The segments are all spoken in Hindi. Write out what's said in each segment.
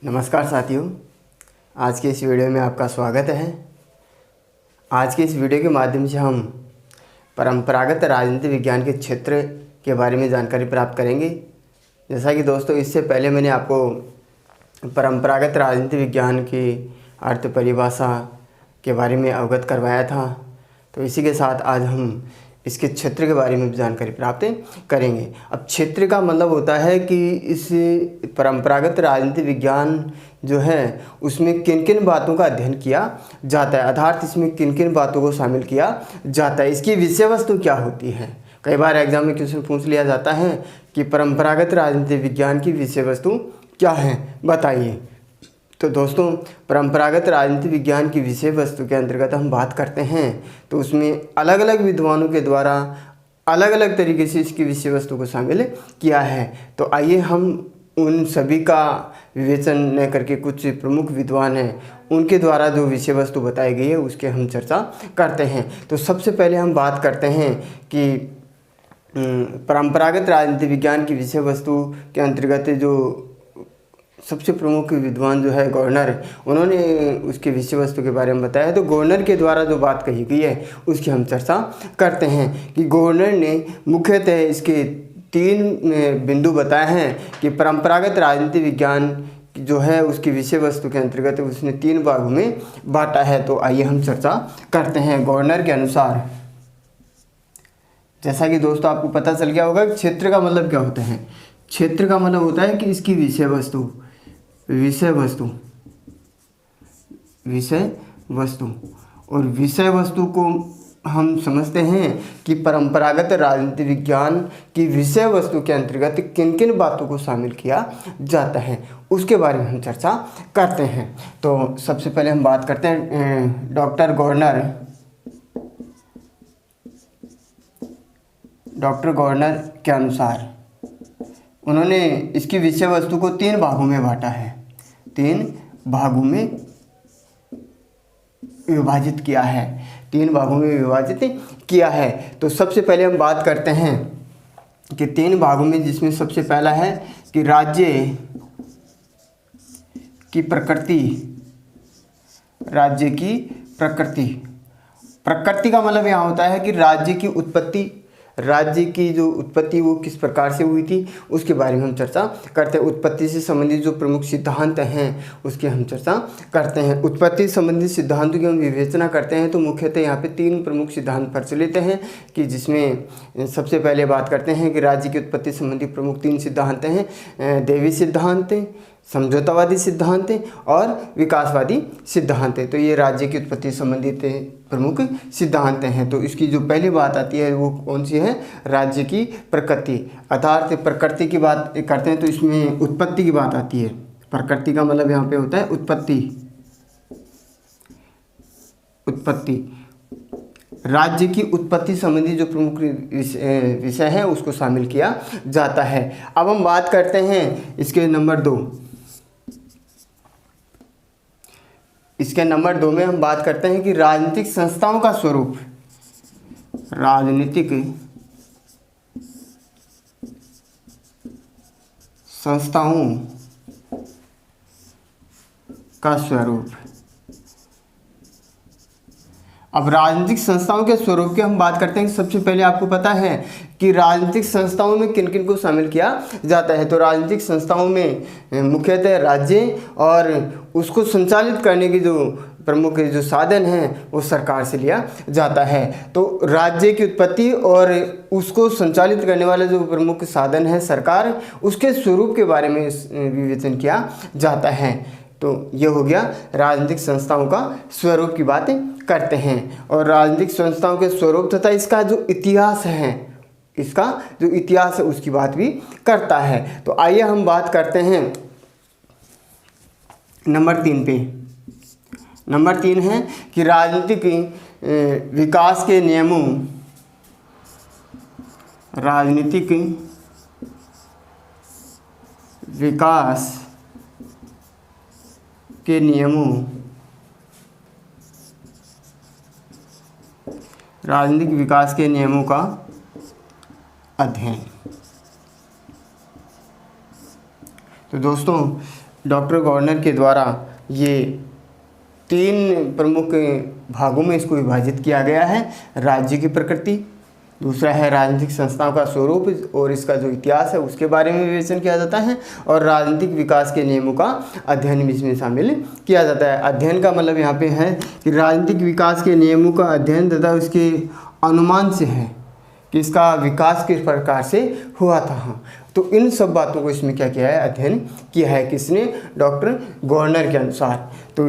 नमस्कार साथियों, आज के इस वीडियो में आपका स्वागत है। आज के इस वीडियो के माध्यम से हम परंपरागत राजनीति विज्ञान के क्षेत्र के बारे में जानकारी प्राप्त करेंगे। जैसा कि दोस्तों, इससे पहले मैंने आपको परंपरागत राजनीति विज्ञान की अर्थ परिभाषा के बारे में अवगत करवाया था, तो इसी के साथ आज हम इसके क्षेत्र के बारे में भी जानकारी प्राप्त करेंगे। अब क्षेत्र का मतलब होता है कि इस परंपरागत राजनीति विज्ञान जो है उसमें किन किन बातों का अध्ययन किया जाता है, अर्थात इसमें किन किन बातों को शामिल किया जाता है, इसकी विषय वस्तु क्या होती है। कई बार एग्जाम में क्वेश्चन पूछ लिया जाता है कि परंपरागत राजनीति विज्ञान की विषय वस्तु क्या है, बताइए। तो दोस्तों, परंपरागत राजनीति विज्ञान की विषय वस्तु के अंतर्गत हम बात करते हैं तो उसमें अलग अलग विद्वानों के द्वारा अलग अलग तरीके से इसकी विषय वस्तु को शामिल किया है। तो आइए हम उन सभी का विवेचन न करके कुछ प्रमुख विद्वान हैं उनके द्वारा जो विषय वस्तु बताई गई है उसके हम चर्चा करते हैं। तो सबसे पहले हम बात करते हैं कि परंपरागत राजनीति विज्ञान की विषय वस्तु के अंतर्गत जो सबसे प्रमुख विद्वान जो है गवर्नर, उन्होंने उसके विषय वस्तु के बारे में बताया। तो गवर्नर के द्वारा जो बात कही गई है उसकी हम चर्चा करते हैं कि गवर्नर ने मुख्यतः इसके 3 बिंदु बताए हैं कि परंपरागत राजनीति विज्ञान जो है उसकी विषय वस्तु के अंतर्गत उसने 3 भागों में बांटा है। तो आइए हम चर्चा करते हैं। गवर्नर के अनुसार, जैसा कि दोस्तों आपको पता चल गया होगा, क्षेत्र का मतलब क्या होता है। क्षेत्र का मतलब होता है कि इसकी विषय वस्तु और विषय वस्तु को हम समझते हैं कि परंपरागत राजनीति विज्ञान की विषय वस्तु के अंतर्गत किन किन बातों को शामिल किया जाता है उसके बारे में हम चर्चा करते हैं। तो सबसे पहले हम बात करते हैं डॉक्टर गवर्नर के अनुसार उन्होंने इसकी विषय वस्तु को 3 भागों में बांटा है, 3 भागों में विभाजित किया है, 3 भागों में विभाजित किया है। तो सबसे पहले हम बात करते हैं कि 3 भागों में, जिसमें सबसे पहला है कि राज्य की प्रकृति का मतलब यहाँ होता है कि राज्य की जो उत्पत्ति वो किस प्रकार से हुई थी उसके बारे में हम चर्चा करते हैं। उत्पत्ति से संबंधित जो प्रमुख सिद्धांत हैं उसकी हम चर्चा करते हैं। उत्पत्ति संबंधित सिद्धांतों की हम विवेचना करते हैं तो मुख्यतः यहाँ पे 3 प्रमुख सिद्धांत प्रचलित हैं कि जिसमें सबसे पहले बात करते हैं कि राज्य की उत्पत्ति संबंधी प्रमुख 3 सिद्धांत हैं, दैवी सिद्धांत, समझौतावादी सिद्धांत और विकासवादी सिद्धांत है। तो ये राज्य की उत्पत्ति संबंधित प्रमुख सिद्धांत हैं। तो इसकी जो पहली बात आती है वो कौन सी है, राज्य की प्रकृति, अर्थात प्रकृति की बात करते हैं तो इसमें उत्पत्ति की बात आती है। प्रकृति का मतलब यहाँ पे होता है उत्पत्ति। राज्य की उत्पत्ति संबंधी जो प्रमुख विषय है उसको शामिल किया जाता है। अब हम बात करते हैं इसके नंबर 2। इसके नंबर 2 में हम बात करते हैं कि राजनीतिक संस्थाओं का स्वरूप, राजनीतिक संस्थाओं का स्वरूप। अब राजनीतिक संस्थाओं के स्वरूप की हम बात करते हैं। सबसे पहले आपको पता है कि राजनीतिक संस्थाओं में किन किन को शामिल किया जाता है। तो राजनीतिक संस्थाओं में मुख्यतः राज्य और उसको संचालित करने की जो प्रमुख जो साधन हैं वो सरकार से लिया जाता है। तो राज्य की उत्पत्ति और उसको संचालित करने वाले जो प्रमुख साधन है सरकार, उसके स्वरूप के बारे में विवेचन किया जाता है। तो ये हो गया राजनीतिक संस्थाओं का स्वरूप की बातें करते हैं। और राजनीतिक संस्थाओं के स्वरूप तथा इसका जो इतिहास है उसकी बात भी करता है। तो आइए हम बात करते हैं नंबर 3 पे। नंबर 3 है कि राजनीतिक विकास के नियमों, राजनीतिक विकास के नियमों, राजनीतिक विकास के नियमों का अध्ययन। तो दोस्तों डॉक्टर गवर्नर के द्वारा ये 3 प्रमुख भागों में इसको विभाजित किया गया है। राज्य की प्रकृति, दूसरा है राजनीतिक संस्थाओं का स्वरूप और इसका जो इतिहास है उसके बारे में विवेचन किया जाता है, और राजनीतिक विकास के नियमों का अध्ययन भी इसमें शामिल किया जाता है। अध्ययन का मतलब यहाँ पे है कि राजनीतिक विकास के नियमों का अध्ययन तथा उसके अनुमान से है कि इसका विकास किस प्रकार से हुआ था। तो इन सब बातों को इसमें क्या किया है, अध्ययन किया है। किसने? डॉक्टर गवर्नर के अनुसार। तो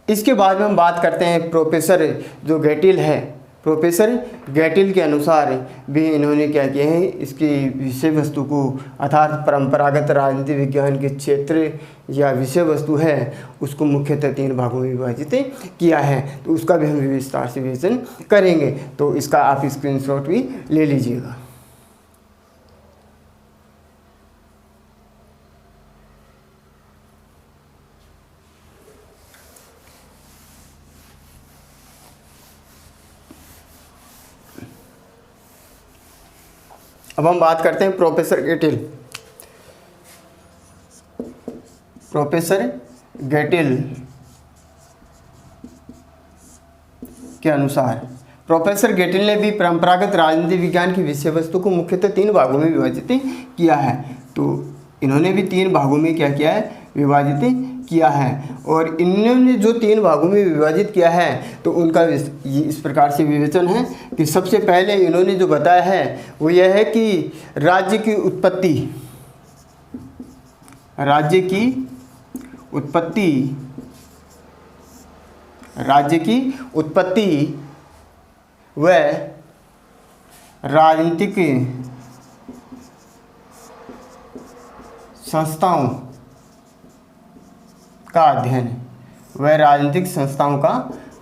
इसके बाद में हम बात करते हैं प्रोफेसर जो गेटिल है, प्रोफेसर गेटिल के अनुसार भी इन्होंने क्या किया है, इसकी विषय वस्तु को अर्थात परंपरागत राजनीति विज्ञान के क्षेत्र या विषय वस्तु है उसको मुख्यतः 3 भागों में विभाजित किया है। तो उसका भी हम विस्तार से विवेचन करेंगे। तो इसका आप स्क्रीनशॉट भी ले लीजिएगा। अब हम बात करते हैं प्रोफेसर गेटिल। प्रोफेसर गेटिल के अनुसार प्रोफेसर गेटिल ने भी परंपरागत राजनीति विज्ञान की विषय वस्तु को मुख्यतः 3 भागों में विभाजित किया है। तो इन्होंने भी 3 भागों में क्या किया है, विभाजित किया है। और इन्होंने जो 3 भागों में विभाजित किया है तो उनका इस प्रकार से विवेचन है कि सबसे पहले इन्होंने जो बताया है वो यह है कि राज्य की उत्पत्ति, राज्य की उत्पत्ति व राजनीतिक संस्थाओं का अध्ययन, वह राजनीतिक संस्थाओं का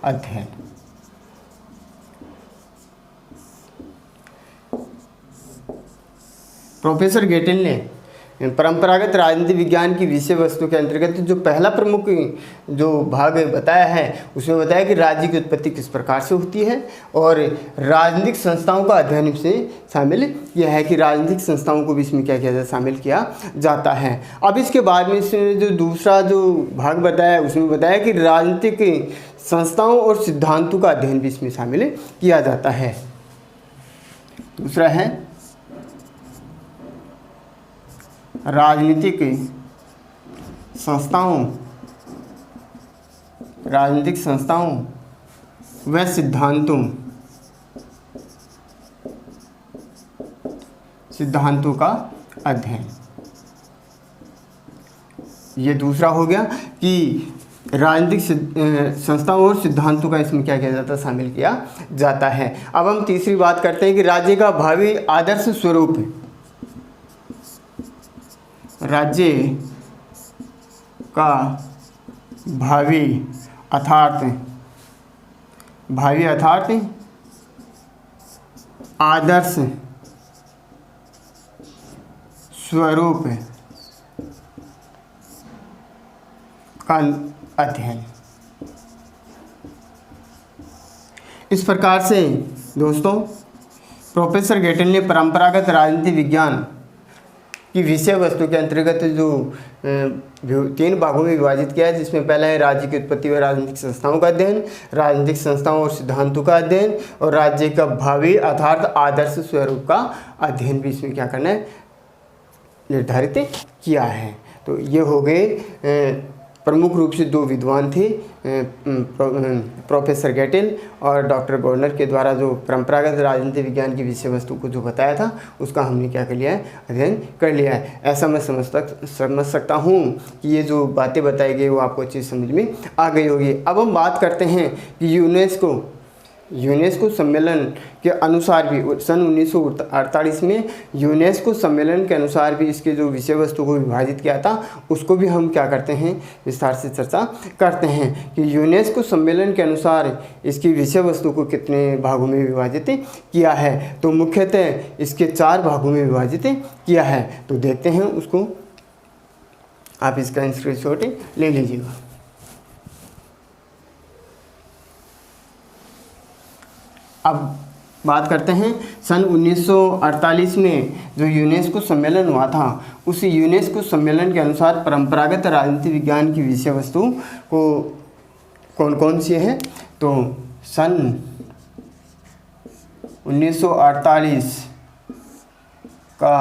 अध्ययन। प्रोफेसर गेटिल ने परंपरागत राजनीति विज्ञान की विषय वस्तु के अंतर्गत जो पहला प्रमुख जो भाग बताया है उसमें बताया कि राज्य की उत्पत्ति किस प्रकार से होती है, और राजनीतिक संस्थाओं का अध्ययन इसमें शामिल यह है कि राजनीतिक संस्थाओं को भी इसमें क्या किया जाता है, शामिल किया जाता है। अब इसके बाद में इसमें जो दूसरा जो भाग बताया उसमें बताया कि राजनीतिक संस्थाओं और सिद्धांतों का अध्ययन भी इसमें शामिल किया जाता है। दूसरा है राजनीतिक संस्थाओं व सिद्धांतों का अध्ययन। ये दूसरा हो गया कि राजनीतिक संस्थाओं और सिद्धांतों का इसमें क्या किया जाता है, शामिल किया जाता है। अब हम तीसरी बात करते हैं कि राज्य का भावी आदर्श स्वरूप, राज्य का भावी अर्थात आदर्श स्वरूप का अध्ययन। इस प्रकार से दोस्तों प्रोफेसर गेटिल ने परंपरागत राजनीति विज्ञान की विषय वस्तु के अंतर्गत जो 3 भागों में विभाजित किया है, जिसमें पहला है राज्य की उत्पत्ति व राजनीतिक संस्थाओं का अध्ययन, राजनीतिक संस्थाओं और सिद्धांतों का अध्ययन, और राज्य का भावी अर्थात आदर्श स्वरूप का अध्ययन भी इसमें क्या करना है, निर्धारित किया है। तो ये हो गए प्रमुख रूप से 2 विद्वान थे, प्रोफेसर गेटिल और डॉक्टर गवर्नर के द्वारा जो परंपरागत राजनीति विज्ञान की विषय वस्तु को जो बताया था उसका हमने क्या कर लिया है, अध्ययन कर लिया है। ऐसा मैं समझ सकता हूँ कि ये जो बातें बताई गई वो आपको अच्छी समझ में आ गई होगी। अब हम बात करते हैं कि यूनेस्को सम्मेलन के अनुसार भी सन 1948 में यूनेस्को सम्मेलन के अनुसार भी इसके जो विषय वस्तु को विभाजित किया था उसको भी हम क्या करते हैं, विस्तार से चर्चा करते हैं कि यूनेस्को सम्मेलन के अनुसार इसकी विषय वस्तु को कितने भागों में विभाजित किया है। तो मुख्यतः इसके 4 भागों में विभाजित किया है। तो देखते हैं उसको, आप इसका स्क्रीनशॉट ले लीजिएगा। अब बात करते हैं सन 1948 में जो यूनेस्को सम्मेलन हुआ था, उस यूनेस्को सम्मेलन के अनुसार परंपरागत राजनीति विज्ञान की विषय वस्तु को कौन कौन सी है। तो सन 1948 का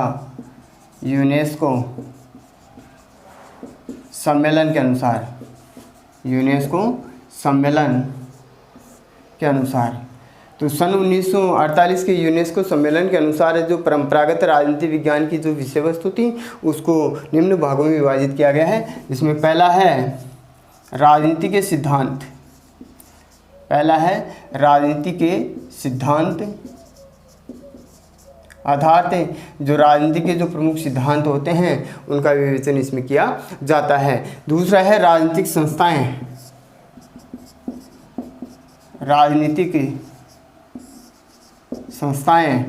यूनेस्को सम्मेलन के अनुसार, यूनेस्को सम्मेलन के अनुसार, तो सन 1948 के यूनेस्को सम्मेलन के अनुसार जो परंपरागत राजनीति विज्ञान की जो विषय वस्तु थी उसको निम्न भागों में विभाजित किया गया है, जिसमें पहला है राजनीति के सिद्धांत। पहला है राजनीति के सिद्धांत, आधारतः जो राजनीति के जो प्रमुख सिद्धांत होते हैं उनका विवेचन इसमें किया जाता है। दूसरा है राजनीतिक संस्थाएं, राजनीतिक संस्थाएं।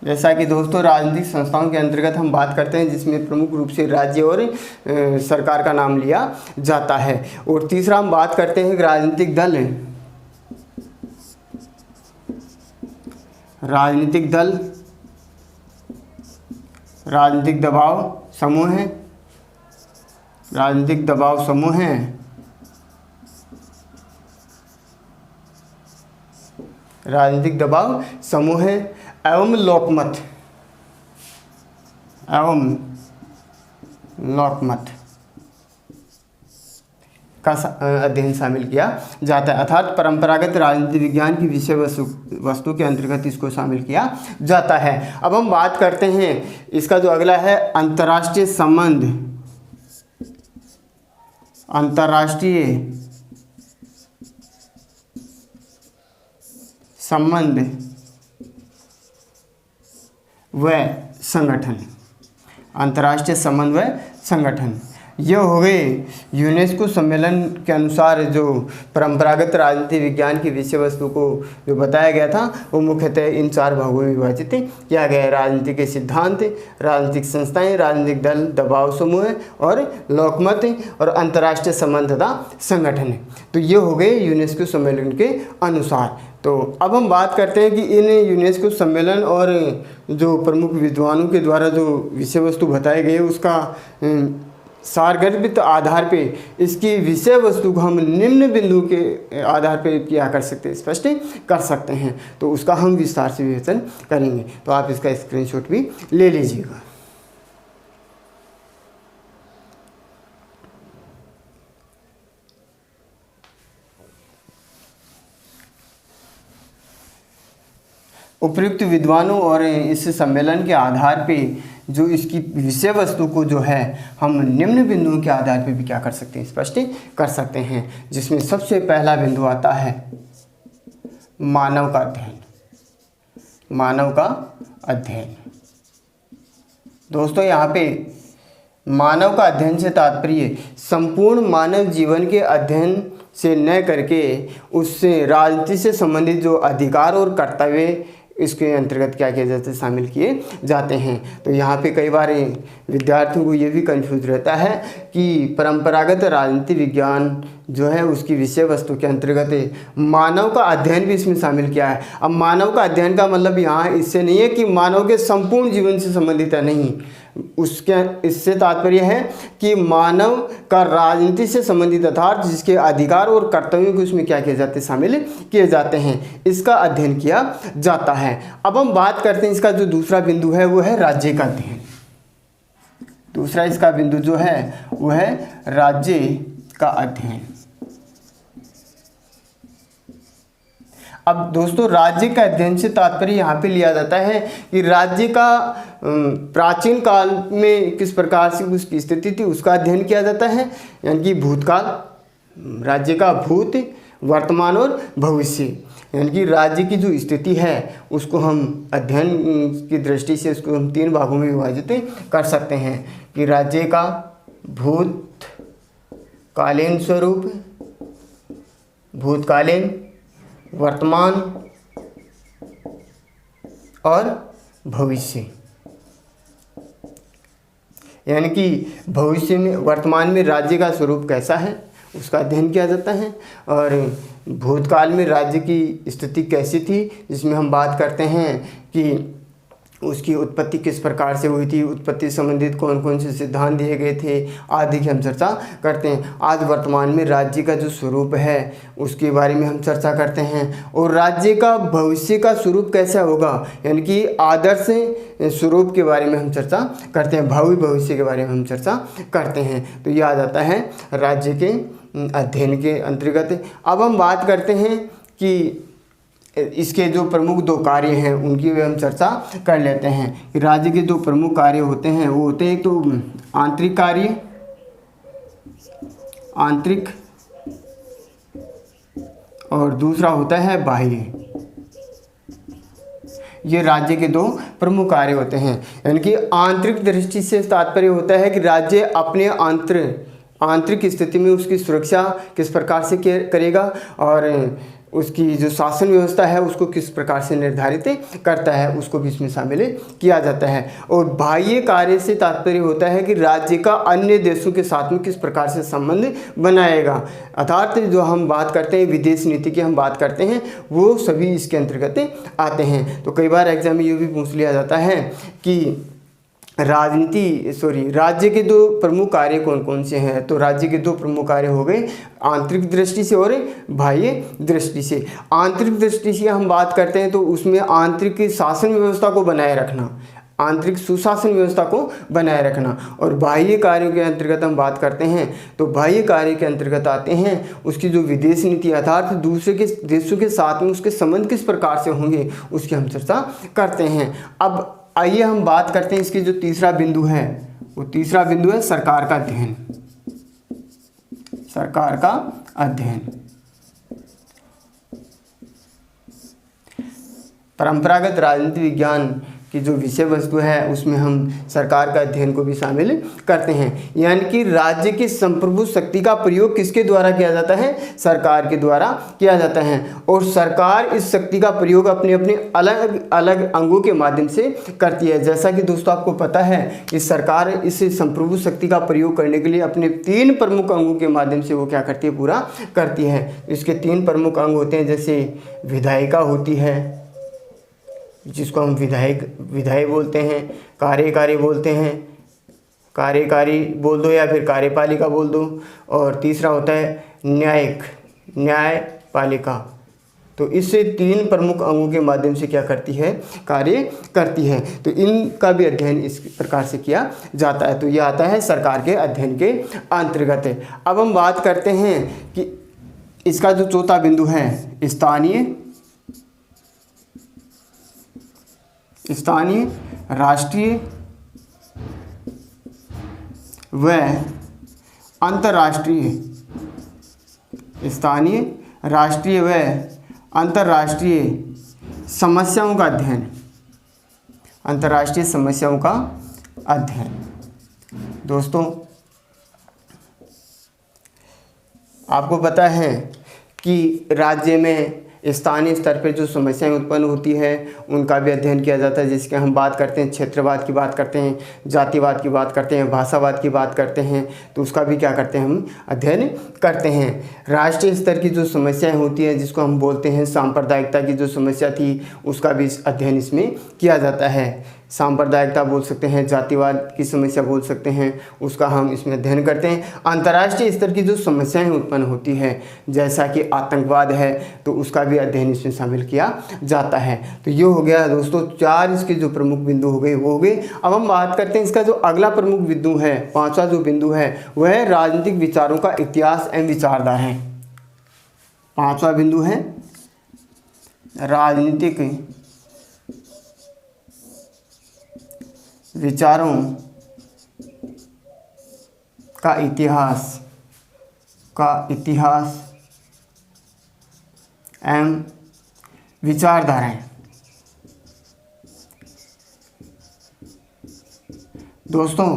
जैसा कि दोस्तों राजनीतिक संस्थाओं के अंतर्गत हम बात करते हैं जिसमें प्रमुख रूप से राज्य और सरकार का नाम लिया जाता है। और तीसरा हम बात करते हैं राजनीतिक दल, राजनीतिक दल, राजनीतिक दबाव समूह हैं, राजनीतिक दबाव समूह हैं, राजनीतिक दबाव समूह हैं एवं लोकमत, एवं लोकमत का अध्ययन शामिल किया जाता है। अर्थात परंपरागत राजनीति विज्ञान की विषय वस्तु के अंतर्गत इसको शामिल किया जाता है। अब हम बात करते हैं इसका जो अगला है अंतर्राष्ट्रीय संबंध, अंतर्राष्ट्रीय संबंध व संगठन, अंतर्राष्ट्रीय संबंध व संगठन। ये हो गए यूनेस्को सम्मेलन के अनुसार जो परंपरागत राजनीति विज्ञान की विषय वस्तु को जो बताया गया था वो मुख्यतः इन 4 भागों में विभाजित किया गया है। राजनीति के सिद्धांत, राजनीतिक संस्थाएं, राजनीतिक दल, दबाव समूह और लोकमत और अंतर्राष्ट्रीय संबंध तथा संगठन। तो ये हो गए यूनेस्को सम्मेलन के अनुसार। तो अब हम बात करते हैं कि इन यूनेस्को सम्मेलन और जो प्रमुख विद्वानों के द्वारा जो विषय वस्तु बताए गए उसका सारगर्भित आधार पे इसकी विषय वस्तु को हम निम्न बिंदु के आधार पे क्या कर सकते हैं, स्पष्ट कर सकते हैं। तो उसका हम विस्तार से विवेचन करेंगे। तो आप इसका स्क्रीनशॉट भी ले लीजिएगा। उपयुक्त विद्वानों और इस सम्मेलन के आधार पे जो इसकी विषय वस्तु को जो है हम निम्न बिंदुओं के आधार पे भी क्या कर सकते हैं, स्पष्ट कर सकते हैं। जिसमें सबसे पहला बिंदु आता है मानव का अध्ययन, मानव का अध्ययन। दोस्तों यहाँ पे मानव का अध्ययन से तात्पर्य संपूर्ण मानव जीवन के अध्ययन से न करके उससे राजनीति से संबंधित जो अधिकार और कर्तव्य इसके अंतर्गत क्या किया जाता है, शामिल किए जाते हैं। तो यहाँ पे कई बार विद्यार्थियों को ये भी कंफ्यूज रहता है कि परंपरागत राजनीति विज्ञान जो है उसकी विषय वस्तु के अंतर्गत मानव का अध्ययन भी इसमें शामिल किया है। अब मानव का अध्ययन का मतलब यहाँ इससे नहीं है कि मानव के संपूर्ण जीवन से संबंधित है, नहीं, उसके इससे तात्पर्य है कि मानव का राजनीति से संबंधित अर्थात जिसके अधिकार और कर्तव्यों को उसमें क्या किए जाते हैं, शामिल किए जाते हैं, इसका अध्ययन किया जाता है। अब हम बात करते हैं इसका जो दूसरा बिंदु है वो है राज्य का अध्ययन। दूसरा इसका बिंदु जो है वो है राज्य का अध्ययन। अब दोस्तों राज्य का अध्ययन से तात्पर्य यहाँ पे लिया जाता है कि राज्य का प्राचीन काल में किस प्रकार से उसकी स्थिति थी उसका अध्ययन किया जाता है, यानी कि भूतकाल, राज्य का भूत, वर्तमान और भविष्य, यानी कि राज्य की जो स्थिति है उसको हम अध्ययन की दृष्टि से उसको हम 3 भागों में विभाजित कर सकते हैं कि राज्य का भूतकालीन स्वरूप, भूतकालीन, वर्तमान और भविष्य। यानी कि भविष्य में, वर्तमान में राज्य का स्वरूप कैसा है, उसका अध्ययन किया जाता है। और भूतकाल में राज्य की स्थिति कैसी थी, जिसमें हम बात करते हैं कि उसकी उत्पत्ति किस प्रकार से हुई थी, उत्पत्ति संबंधित कौन कौन से सिद्धांत दिए गए थे आदि की हम चर्चा करते हैं। आज वर्तमान में राज्य का जो स्वरूप है उसके बारे में हम चर्चा करते हैं, और राज्य का भविष्य का स्वरूप कैसा होगा, यानी कि आदर्श स्वरूप के बारे में हम चर्चा करते हैं, भावी भविष्य के बारे में हम चर्चा करते हैं। तो ये आ जाता है राज्य के अध्ययन के अंतर्गत। अब हम बात करते हैं कि इसके जो प्रमुख 2 कार्य हैं उनकी भी हम चर्चा कर लेते हैं कि राज्य के जो प्रमुख कार्य होते हैं वो होते हैं एक तो आंतरिक कार्य, आंतरिक, और दूसरा होता है बाह्य। ये राज्य के 2 प्रमुख कार्य होते हैं। यानी कि आंतरिक दृष्टि से तात्पर्य होता है कि राज्य अपने आंतरिक स्थिति में उसकी सुरक्षा किस प्रकार से करेगा, और उसकी जो शासन व्यवस्था है उसको किस प्रकार से निर्धारित करता है, उसको भी इसमें शामिल किया जाता है। और बाह्य कार्य से तात्पर्य होता है कि राज्य का अन्य देशों के साथ में किस प्रकार से संबंध बनाएगा, अर्थात जो हम बात करते हैं विदेश नीति की हम बात करते हैं, वो सभी इसके अंतर्गत आते हैं। तो कई बार एग्जाम में ये भी पूछ लिया जाता है कि राज्य के 2 प्रमुख कार्य कौन कौन से हैं। तो राज्य के 2 प्रमुख कार्य हो गए आंतरिक दृष्टि से और बाह्य दृष्टि से। आंतरिक दृष्टि से हम बात करते हैं तो उसमें आंतरिक शासन व्यवस्था को बनाए रखना, आंतरिक सुशासन व्यवस्था को बनाए रखना। और बाह्य कार्यों के अंतर्गत हम बात करते हैं तो बाह्य कार्य के अंतर्गत आते हैं उसकी जो विदेश नीति अर्थात दूसरे के देशों के साथ में उसके संबंध किस प्रकार से होंगे उसकी हम चर्चा करते हैं। अब आइए हम बात करते हैं इसके जो तीसरा बिंदु है, वो तीसरा बिंदु है सरकार का अध्ययन। सरकार का अध्ययन परंपरागत राजनीति विज्ञान की जो विषय वस्तु है उसमें हम सरकार का अध्ययन को भी शामिल करते हैं। यानी कि राज्य की संप्रभु शक्ति का प्रयोग किसके द्वारा किया जाता है, सरकार के द्वारा किया जाता है। और सरकार इस शक्ति का प्रयोग अपने अपने अलग अलग अंगों के माध्यम से करती है। जैसा कि दोस्तों आपको पता है कि सरकार इस संप्रभु शक्ति का प्रयोग करने के लिए अपने 3 प्रमुख अंगों के माध्यम से वो क्या करती है, पूरा करती है। इसके 3 प्रमुख अंग होते हैं, जैसे विधायिका होती है जिसको हम विधायक बोलते हैं, कार्यकारी बोलते हैं, कार्यकारी बोल दो या फिर कार्यपालिका बोल दो, और तीसरा होता है न्यायपालिका। तो इससे 3 प्रमुख अंगों के माध्यम से क्या करती है, कार्य करती है। तो इनका भी अध्ययन इस प्रकार से किया जाता है। तो ये आता है सरकार के अध्ययन के अंतर्गत। अब हम बात करते हैं कि इसका जो चौथा बिंदु है स्थानीय, राष्ट्रीय व अंतर्राष्ट्रीय, स्थानीय, राष्ट्रीय व अंतर्राष्ट्रीय समस्याओं का अध्ययन, अंतर्राष्ट्रीय समस्याओं का अध्ययन। दोस्तों आपको पता है कि राज्य में स्थानीय स्तर पर जो समस्याएं उत्पन्न होती है उनका भी अध्ययन किया जाता है। जिसके हम बात करते हैं क्षेत्रवाद की बात करते हैं, जातिवाद की बात करते हैं, भाषावाद की बात करते हैं, तो उसका भी क्या करते हैं, हम अध्ययन करते हैं। राष्ट्रीय स्तर की जो समस्याएं होती हैं जिसको हम बोलते हैं सांप्रदायिकता की जो समस्या थी उसका भी अध्ययन इसमें किया जाता है। सांप्रदायिकता बोल सकते हैं, जातिवाद की समस्या बोल सकते हैं, उसका हम इसमें अध्ययन करते हैं। अंतर्राष्ट्रीय स्तर की जो समस्याएं उत्पन्न होती है जैसा कि आतंकवाद है तो उसका भी अध्ययन इसमें शामिल किया जाता है। तो ये हो गया दोस्तों 4 इसके जो प्रमुख बिंदु हो गए वो हो गए। अब हम बात करते हैं इसका जो अगला प्रमुख बिंदु है, 5वां जो बिंदु है वह है राजनीतिक विचारों का इतिहास एवं विचारधारा है। 5वां बिंदु है राजनीतिक विचारों का इतिहास एवं विचारधाराएं। दोस्तों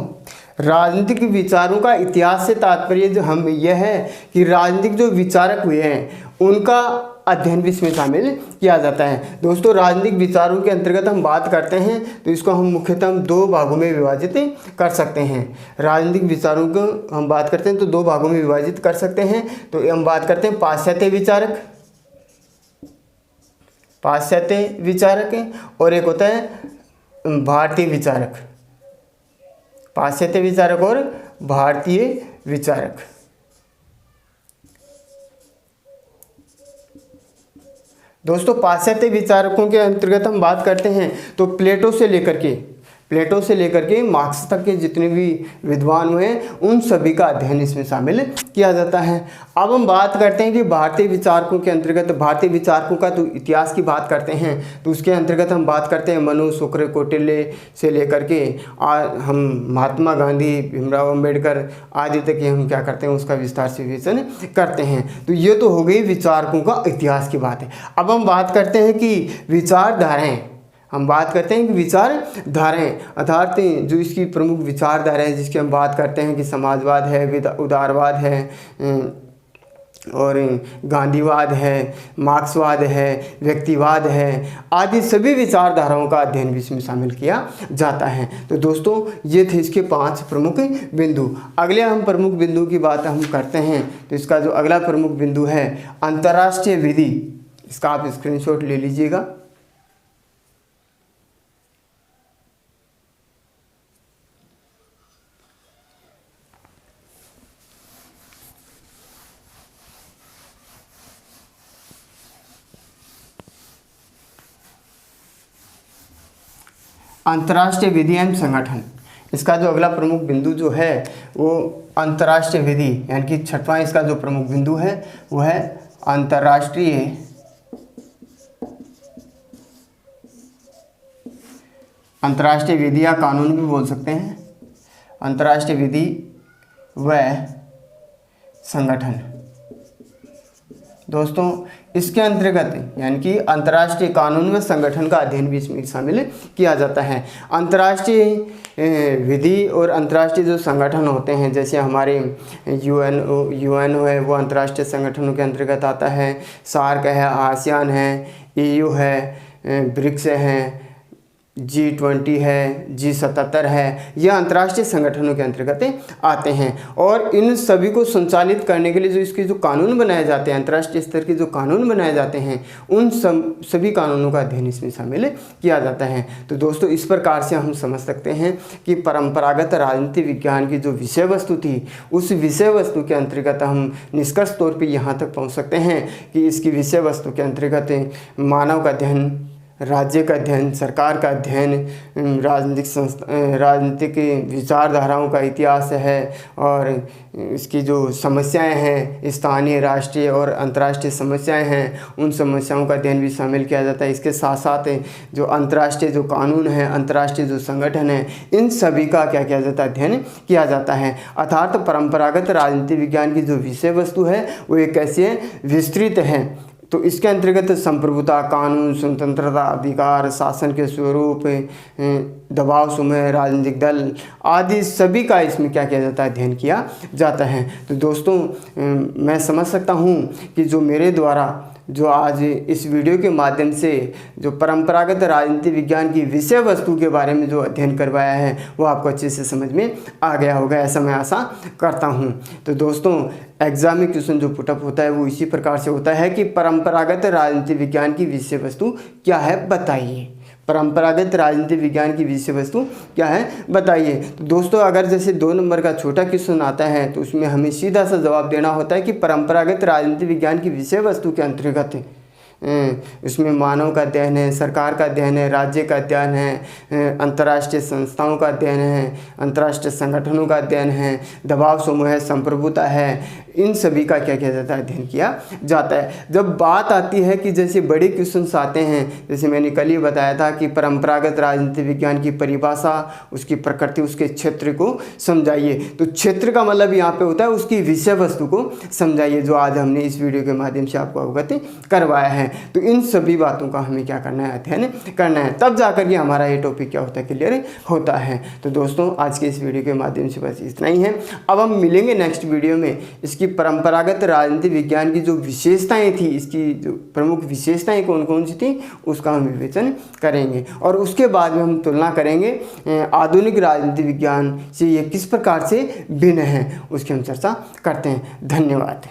राजनीतिक विचारों का इतिहास से तात्पर्य जो हम यह है कि राजनीतिक जो विचारक हुए हैं उनका अध्ययन भी इसमें शामिल किया जाता है। दोस्तों राजनीतिक विचारों के अंतर्गत हम बात करते हैं तो इसको हम मुख्यतः 2 भागों में विभाजित कर सकते हैं। राजनीतिक विचारों को हम बात करते हैं तो 2 भागों में विभाजित कर सकते हैं। तो हम बात करते हैं पाश्चात्य विचारक और एक होता है भारतीय विचारक। पाश्चात्य विचारक और भारतीय विचारक। दोस्तों पाश्चात्य विचारकों के अंतर्गत हम बात करते हैं तो प्लेटो से लेकर के मार्क्स तक के जितने भी विद्वान हुए उन सभी का अध्ययन इसमें शामिल किया जाता है। अब हम बात करते हैं कि भारतीय विचारकों के अंतर्गत, भारतीय विचारकों का तो इतिहास की बात करते हैं तो उसके अंतर्गत हम बात करते हैं मनु, शुक्र, कौटिल्य से लेकर के हम महात्मा गांधी, भीमराव अम्बेडकर आदि तक हम क्या करते हैं उसका विस्तार से विवेचन करते हैं। तो ये तो हो गई विचारकों का इतिहास की बात है। अब हम बात करते हैं कि विचारधाराएँ, अर्थात जो इसकी प्रमुख विचारधाराएं जिसकी हम बात करते हैं कि समाजवाद है, उदारवाद है और गांधीवाद है, मार्क्सवाद है, व्यक्तिवाद है आदि सभी विचारधाराओं का अध्ययन भी इसमें शामिल किया जाता है। तो दोस्तों ये थे इसके 5 प्रमुख बिंदु। अगले हम प्रमुख बिंदु की बात हम करते हैं तो इसका जो अगला प्रमुख बिंदु है अंतर्राष्ट्रीय विधि, इसका आप स्क्रीनशॉट ले लीजिएगा। अंतर्राष्ट्रीय विधि एवं संगठन, इसका जो अगला प्रमुख बिंदु जो है वो अंतर्राष्ट्रीय विधि यानी कि 6वां इसका जो प्रमुख बिंदु है वो है अंतर्राष्ट्रीय विधि या कानून भी बोल सकते हैं, अंतर्राष्ट्रीय विधि व संगठन। दोस्तों इसके अंतर्गत यानी कि अंतर्राष्ट्रीय कानून व संगठन का अध्ययन भी इसमें शामिल किया जाता है। अंतर्राष्ट्रीय विधि और अंतर्राष्ट्रीय जो संगठन होते हैं जैसे हमारे यूएन है वो अंतर्राष्ट्रीय संगठनों के अंतर्गत आता है, सार्क है, आसियान है, EU है, ब्रिक्स हैं, G20 है, G77 है, यह अंतर्राष्ट्रीय संगठनों के अंतर्गत आते हैं। और इन सभी को संचालित करने के लिए जो इसके जो कानून बनाए जाते हैं, अंतर्राष्ट्रीय स्तर के जो कानून बनाए जाते हैं उन सभी कानूनों का अध्ययन इसमें शामिल किया जाता है। तो दोस्तों इस प्रकार से हम समझ सकते हैं कि परंपरागत राजनीति विज्ञान की जो विषय वस्तु थी उस विषय वस्तु के अंतर्गत हम निष्कर्ष तौर पर यहाँ तक पहुँच सकते हैं कि इसकी विषय वस्तु के अंतर्गत मानव का अध्ययन, राज्य का अध्ययन, सरकार का अध्ययन, राजनीतिक विचारधाराओं का इतिहास है और इसकी जो समस्याएं हैं, स्थानीय, राष्ट्रीय और अंतर्राष्ट्रीय समस्याएं हैं, उन समस्याओं का अध्ययन भी शामिल किया जाता है। इसके साथ साथ जो अंतर्राष्ट्रीय जो कानून है, अंतर्राष्ट्रीय जो संगठन है, इन सभी का क्या किया जाता है, अध्ययन किया जाता है। अर्थात परंपरागत राजनीति विज्ञान की जो विषय वस्तु है वो एक कैसे विस्तृत है। तो इसके अंतर्गत संप्रभुता, कानून, स्वतंत्रता, अधिकार, शासन के स्वरूप, दबाव समूह, राजनीतिक दल आदि सभी का इसमें क्या किया जाता है, अध्ययन किया जाता है। तो दोस्तों मैं समझ सकता हूँ कि जो मेरे द्वारा जो आज इस वीडियो के माध्यम से जो परंपरागत राजनीति विज्ञान की विषय वस्तु के बारे में जो अध्ययन करवाया है वो आपको अच्छे से समझ में आ गया होगा, ऐसा मैं आशा करता हूँ। तो दोस्तों एग्जाम में क्वेश्चन जो पुटअप होता है वो इसी प्रकार से होता है कि परंपरागत राजनीति विज्ञान की विषय वस्तु क्या है बताइए। परंपरागत राजनीति विज्ञान की विषय वस्तु क्या है बताइए। तो दोस्तों अगर जैसे 2 नंबर का छोटा क्वेश्चन आता है तो उसमें हमें सीधा सा जवाब देना होता है कि परंपरागत राजनीति विज्ञान की विषय वस्तु के अंतर्गत इसमें मानव का अध्ययन है, सरकार का अध्ययन है, राज्य का अध्ययन है, अंतर्राष्ट्रीय संस्थाओं का अध्ययन है, अंतर्राष्ट्रीय संगठनों का अध्ययन है, दबाव समूह है, संप्रभुता है, इन सभी का क्या किया जाता है, अध्ययन किया जाता है। जब बात आती है कि जैसे बड़े क्वेश्चंस आते हैं, जैसे मैंने कल ही बताया था कि परंपरागत राजनीति विज्ञान की परिभाषा, उसकी प्रकृति, उसके क्षेत्र को समझाइए। तो क्षेत्र का मतलब यहाँ पे होता है उसकी विषय वस्तु को समझाइए, जो आज हमने इस वीडियो के माध्यम से आपको अवगत करवाया है। है। तो इन सभी बातों का हमें क्या करना है, अध्ययन करना है, तब जाकर के हमारा ये टॉपिक क्या होता है, क्लियर होता है। तो दोस्तों आज के इस वीडियो के माध्यम से बस इतना ही है। अब हम मिलेंगे नेक्स्ट वीडियो में इसकी परंपरागत राजनीति विज्ञान की जो विशेषताएं थी, इसकी जो प्रमुख विशेषताएं कौन कौन सी थी उसका हम विवेचन करेंगे, और उसके बाद में हम तुलना करेंगे आधुनिक राजनीति विज्ञान से ये किस प्रकार से भिन्न है, उसकी हम चर्चा करते हैं। धन्यवाद।